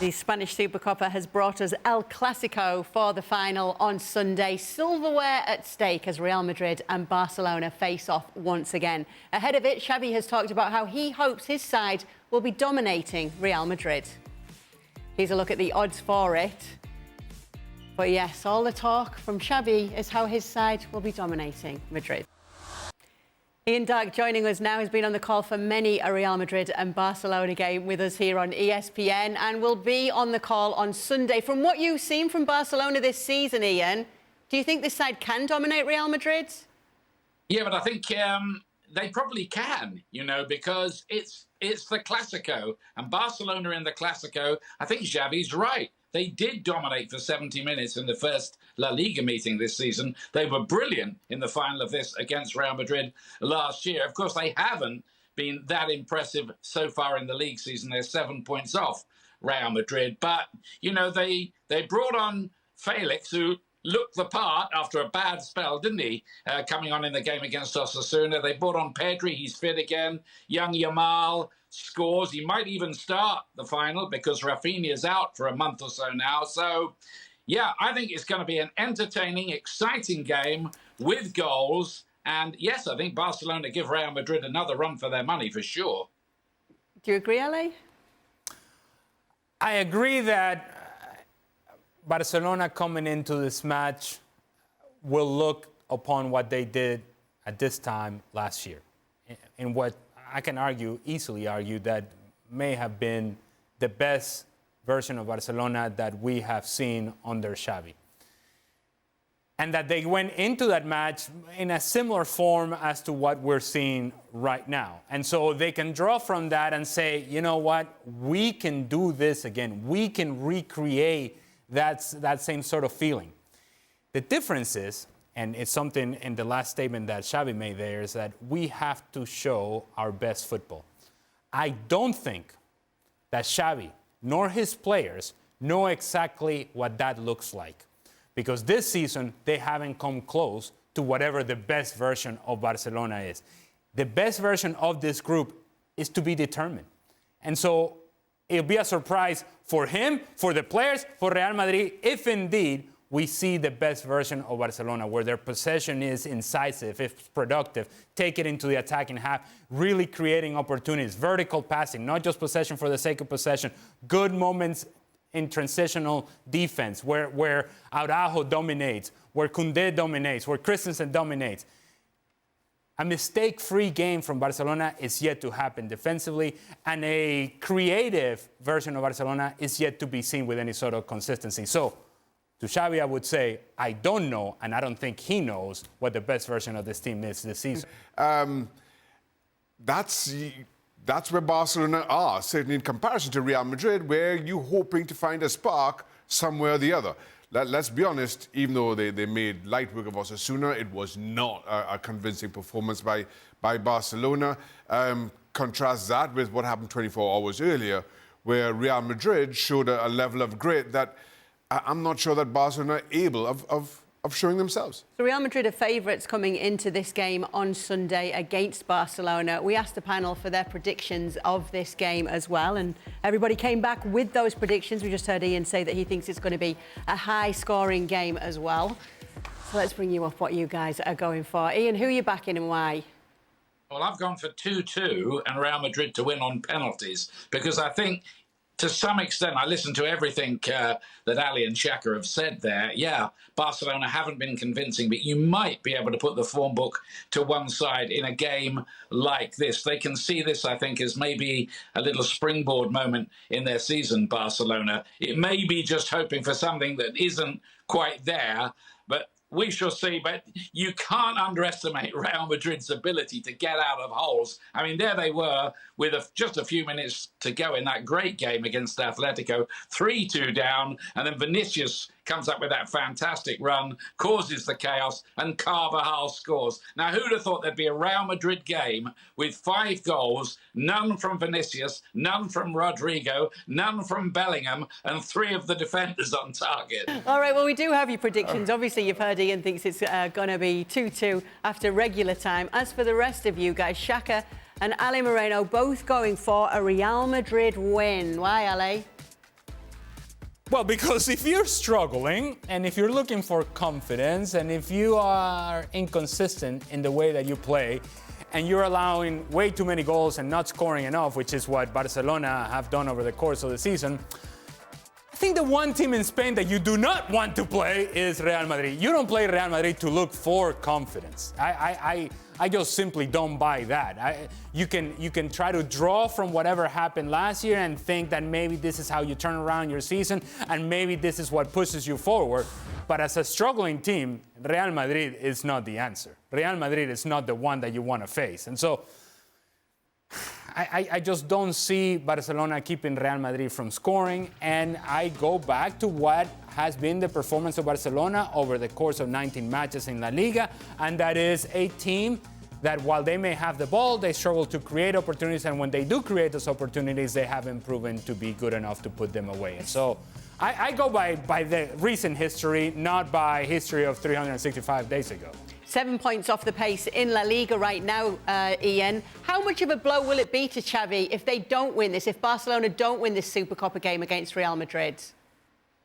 The Spanish Supercopa has brought us El Clasico for the final on Sunday. Silverware at stake as Real Madrid and Barcelona face off once again. Ahead of it, Xavi has talked about how he hopes his side will be dominating Real Madrid. Here's a look at the odds for it. But yes, all the talk from Xavi is how his side will be dominating Madrid. Ian Darke joining us now. He's been on the call for many a Real Madrid and Barcelona game with us here on ESPN and will be on the call on Sunday. From what you've seen from Barcelona this season, Ian, do you think this side can dominate Real Madrid? Yeah, but I think they probably can, because it's the Clasico. And Barcelona in the Clasico, I think Xavi's right. They did dominate for 70 minutes in the first La Liga meeting this season. They were brilliant in the final of this against Real Madrid last year. Of course, they haven't been that impressive so far in the league season. They're 7 points off Real Madrid. But, they brought on Felix, who looked the part after a bad spell, didn't he, coming on in the game against Osasuna. They brought on Pedri. He's fit again. Young Yamal scores. He might even start the final because Rafinha's out for a month or so now. So, yeah, I think it's going to be an entertaining, exciting game with goals. And, yes, I think Barcelona give Real Madrid another run for their money for sure. Do you agree, Ali? I agree that Barcelona coming into this match will look upon what they did at this time last year. In what I can easily argue, that may have been the best version of Barcelona that we have seen under Xavi. And that they went into that match in a similar form as to what we're seeing right now. And so they can draw from that and say, you know what, we can do this again. We can recreate that same sort of feeling. The difference is, and it's something in the last statement that Xavi made there, is that we have to show our best football. I don't think that Xavi nor his players know exactly what that looks like, because this season they haven't come close to whatever the best version of Barcelona is. The best version of this group is to be determined. And so it'll be a surprise for him, for the players, for Real Madrid, if indeed we see the best version of Barcelona, where their possession is incisive, it's productive, take it into the attacking half, really creating opportunities, vertical passing, not just possession for the sake of possession, good moments in transitional defense, where Araujo dominates, where Koundé dominates, where Christensen dominates. A mistake-free game from Barcelona is yet to happen defensively, and a creative version of Barcelona is yet to be seen with any sort of consistency. So, to Xavi, I would say, I don't know, and I don't think he knows what the best version of this team is this season. That's where Barcelona are, certainly in comparison to Real Madrid, where you're hoping to find a spark somewhere or the other. Let's be honest, even though they made light work of Osasuna, it was not a convincing performance by Barcelona. Contrast that with what happened 24 hours earlier, where Real Madrid showed a level of grit that I'm not sure that Barcelona are able of showing themselves. So Real Madrid are favourites coming into this game on Sunday against Barcelona. We asked the panel for their predictions of this game as well, and everybody came back with those predictions. We just heard Ian say that he thinks it's going to be a high-scoring game as well. So let's bring you up what you guys are going for. Ian, who are you backing and why? Well, I've gone for 2-2 and Real Madrid to win on penalties, because I think, to some extent, I listened to everything that Ali and Xhaka have said there. Yeah, Barcelona haven't been convincing, but you might be able to put the form book to one side in a game like this. They can see this, I think, as maybe a little springboard moment in their season, Barcelona. It may be just hoping for something that isn't quite there, but we shall see. But you can't underestimate Real Madrid's ability to get out of holes. I mean, there they were with just a few minutes to go in that great game against Atletico, 3-2 down, and then Vinicius comes up with that fantastic run, causes the chaos, and Carvajal scores. Now, who'd have thought there'd be a Real Madrid game with 5 goals, none from Vinicius, none from Rodrigo, none from Bellingham, and 3 of the defenders on target? All right, well, we do have your predictions. Obviously, you've heard Ian thinks it's going to be 2-2 after regular time. As for the rest of you guys, Xhaka and Ali Moreno both going for a Real Madrid win. Why, Ali? Well, because if you're struggling and if you're looking for confidence and if you are inconsistent in the way that you play and you're allowing way too many goals and not scoring enough, which is what Barcelona have done over the course of the season, I think the one team in Spain that you do not want to play is Real Madrid. You don't play Real Madrid to look for confidence. I just simply don't buy that. You can try to draw from whatever happened last year and think that maybe this is how you turn around your season and maybe this is what pushes you forward. But as a struggling team, Real Madrid is not the answer. Real Madrid is not the one that you want to face. And so I just don't see Barcelona keeping Real Madrid from scoring. And I go back to what has been the performance of Barcelona over the course of 19 matches in La Liga. And that is a team that while they may have the ball, they struggle to create opportunities. And when they do create those opportunities, they haven't proven to be good enough to put them away. And so I go by the recent history, not by history of 365 days ago. 7 points off the pace in La Liga right now, Ian. How much of a blow will it be to Xavi if they don't win this, if Barcelona don't win this Supercopa game against Real Madrid?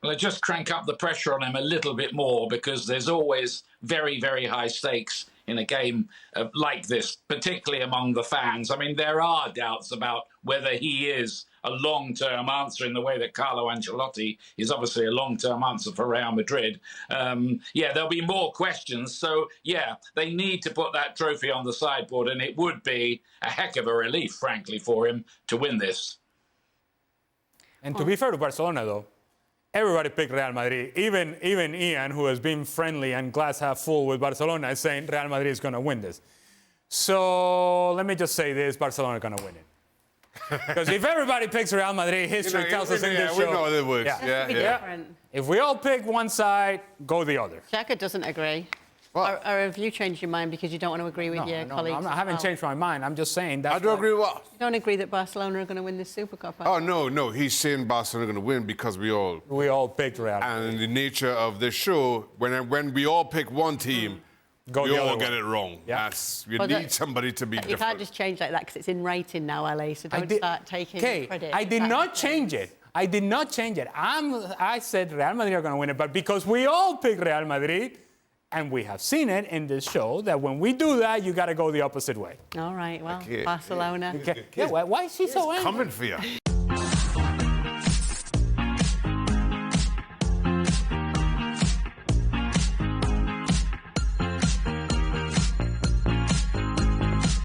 Well, just crank up the pressure on him a little bit more because there's always very, very high stakes in a game like this, particularly among the fans. I mean, there are doubts about whether he is a long-term answer in the way that Carlo Ancelotti is obviously a long-term answer for Real Madrid. Yeah, there'll be more questions. So, yeah, they need to put that trophy on the sideboard, and it would be a heck of a relief, frankly, for him to win this. And to be fair to Barcelona, though, everybody picked Real Madrid. Even Ian, who has been friendly and glass half full with Barcelona, is saying Real Madrid is going to win this. So let me just say this, Barcelona is going to win it. Because if everybody picks Real Madrid, history tells us in this show. We know it works. Yeah. If we all pick one side, go the other. Xhaka doesn't agree. Or have you changed your mind because you don't want to agree with your colleagues? I haven't changed my mind. I'm just saying that. I don't agree with what? You don't agree that Barcelona are going to win this Supercup? Oh, no. He's saying Barcelona are going to win because we all picked Real. And in the nature of this show, when we all pick one team, we all get it wrong. Yeah. You need somebody to be different. You can't just change like that because it's in writing now, LA, so don't start taking credit. I did not change it. I did not change it. I said Real Madrid are going to win it, but because we all picked Real Madrid, and we have seen it in this show, that when we do that, you got to go the opposite way. All right, well, Barcelona. Why is she so angry? Coming for you.